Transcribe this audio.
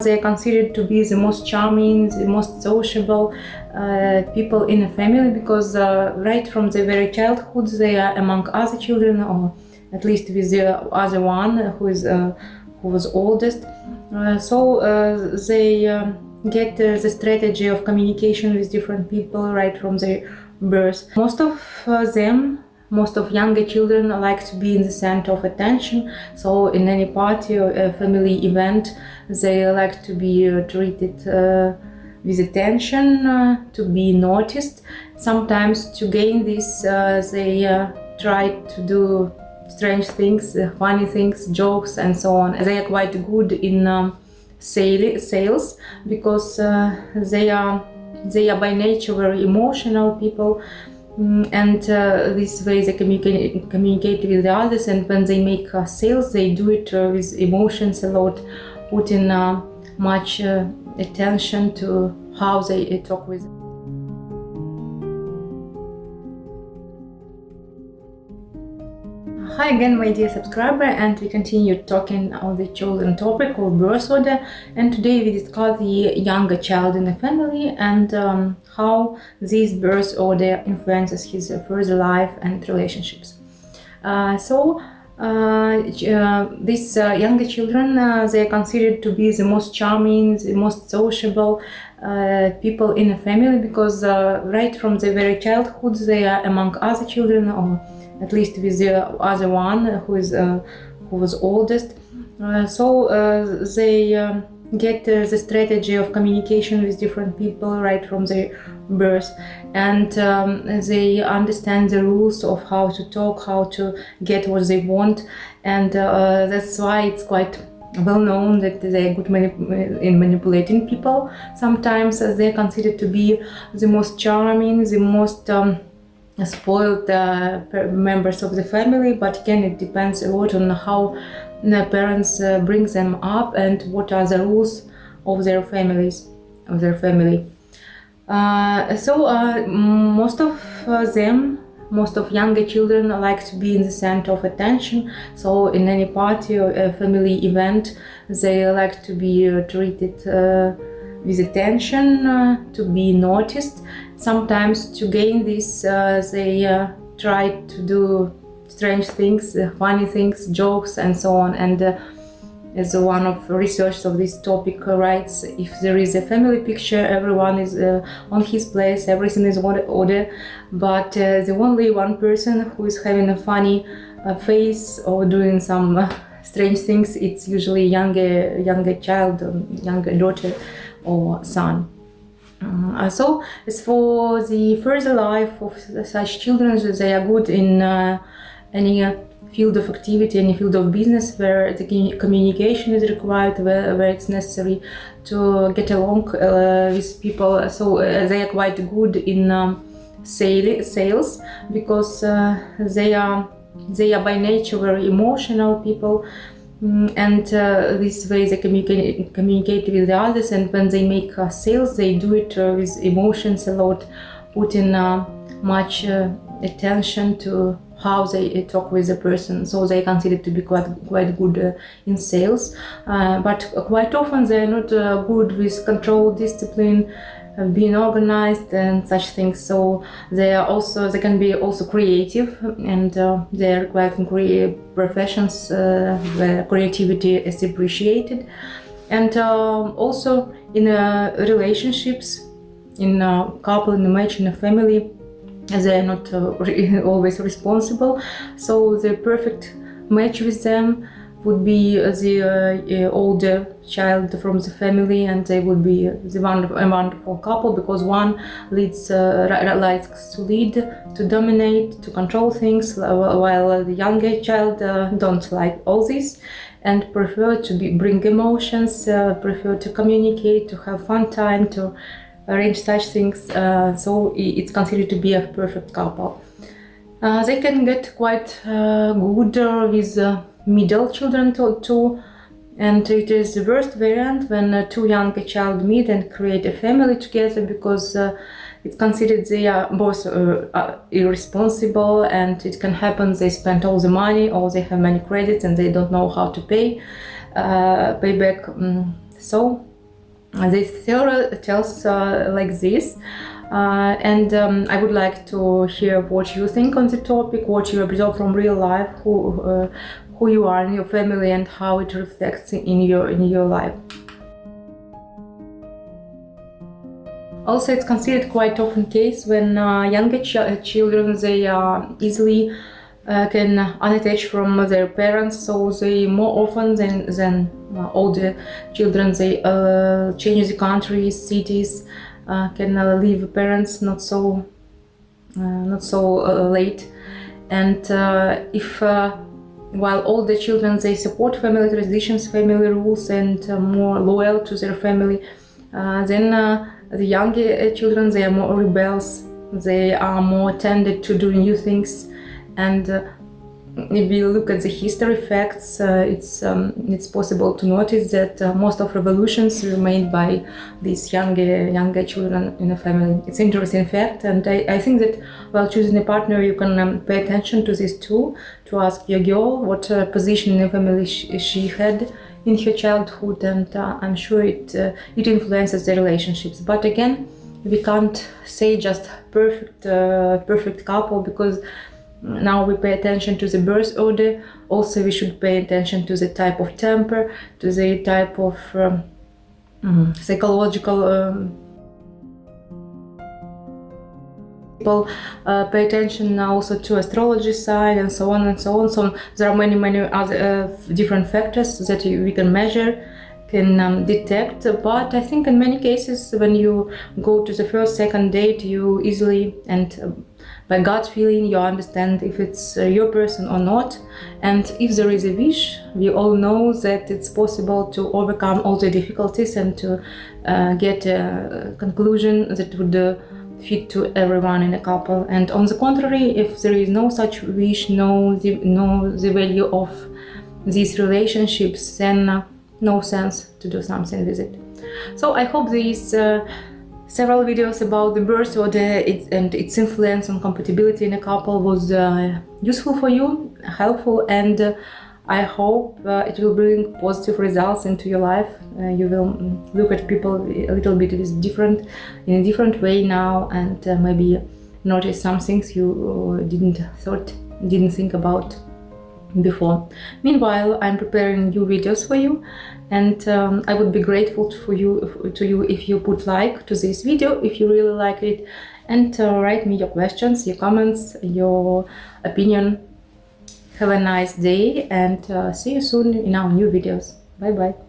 They are considered to be the most charming, the most sociable people in a family because right from their very childhood they are among other children, or at least with the other one who was oldest. They get the strategy of communication with different people right from their birth. Most of younger children like to be in the center of attention. So in any party or a family event, they like to be treated with attention, to be noticed. Sometimes to gain this, they try to do strange things, funny things, jokes, and so on. They are quite good in sales because they are by nature very emotional people. And this way they communicate with the others, and when they make sales they do it with emotions a lot, putting much attention to how they talk with them. Hi again, my dear subscriber, and we continue talking on the chosen topic of birth order. And today we discuss the younger child in the family and how this birth order influences his further life and relationships. These younger children, they are considered to be the most charming, the most sociable people in a family because right from their very childhood they are among other children, or at least with the other one who was oldest. They get the strategy of communication with different people right from their birth, and they understand the rules of how to talk, how to get what they want, and that's why it's quite well known that they are good in manipulating people. Sometimes they're considered to be the most charming, the most spoiled members of the family, but again it depends a lot on how the parents bring them up and what are the rules of their family. Most of younger children like to be in the center of attention. So in any party or a family event, they like to be treated with attention, to be noticed. Sometimes to gain this, they try to do strange things, funny things, jokes, and so on. And as one of researchers of this topic writes, if there is a family picture, everyone is on his place, everything is in order, but the only one person who is having a funny face or doing some strange things, it's usually younger child, younger daughter or son. So as for the further life of such children, they are good in any field of activity, any field of business where the communication is required, where it's necessary to get along with people. So they are quite good in sales because they are by nature very emotional people. And this way they communicate with the others, and when they make sales they do it with emotions a lot, putting much attention to how they talk with the person. So they are considered to be quite good in sales, but quite often they are not good with control, discipline, being organized and such things. So they can be also creative, and they are quite in creative professions where creativity is appreciated. And also in relationships, in a couple, in a match, in a family, they are not always responsible. So the perfect match with them would be the older child from the family, and they would be a wonderful couple because one likes to lead, to dominate, to control things, while the younger child don't like all this and prefer to bring emotions, prefer to communicate, to have fun time, to arrange such things. So it's considered to be a perfect couple. They can get quite good with middle children too, and it is the worst variant when two younger child meet and create a family together, because it's considered they are both irresponsible, and it can happen they spend all the money or they have many credits and they don't know how to pay back. So This theory tells like this, and I would like to hear what you think on the topic, what you observe from real life, who you are in your family, and how it reflects in your life. Also, it's considered quite often case when younger children, they easily can unattach from their parents, so they more often than older children, they change the countries, cities, can leave parents not so late. And if while older children, they support family traditions, family rules, and more loyal to their family, then the younger children, they are more rebels, they are more tended to do new things. And if you look at the history facts, it's possible to notice that most of revolutions were made by these younger children in a family. It's interesting fact, and I think that while choosing a partner, you can pay attention to this too, to ask your girl what position in the family she had in her childhood, and I'm sure it influences the relationships. But again, we can't say just perfect couple, because now we pay attention to the birth order. Also, we should pay attention to the type of temper, to the type of psychological people. Pay attention also to astrology side, and so on and so on. So there are many other different factors that we can measure, can detect. But I think in many cases, when you go to the first, second date, you easily and by gut feeling, you understand if it's your person or not. And if there is a wish, we all know that it's possible to overcome all the difficulties and to get a conclusion that would fit to everyone in a couple. And on the contrary, if there is no such wish, no the value of these relationships, then no sense to do something with it. So I hope these several videos about the birth order and its influence on compatibility in a couple was useful for you, helpful, and I hope it will bring positive results into your life. You will look at people a little bit in a different way now, and maybe notice some things you didn't think about before. Meanwhile, I'm preparing new videos for you, and I would be grateful to you if you put like to this video if you really like it, and write me your questions, your comments, your opinion. Have a nice day, and see you soon in our new videos. Bye bye.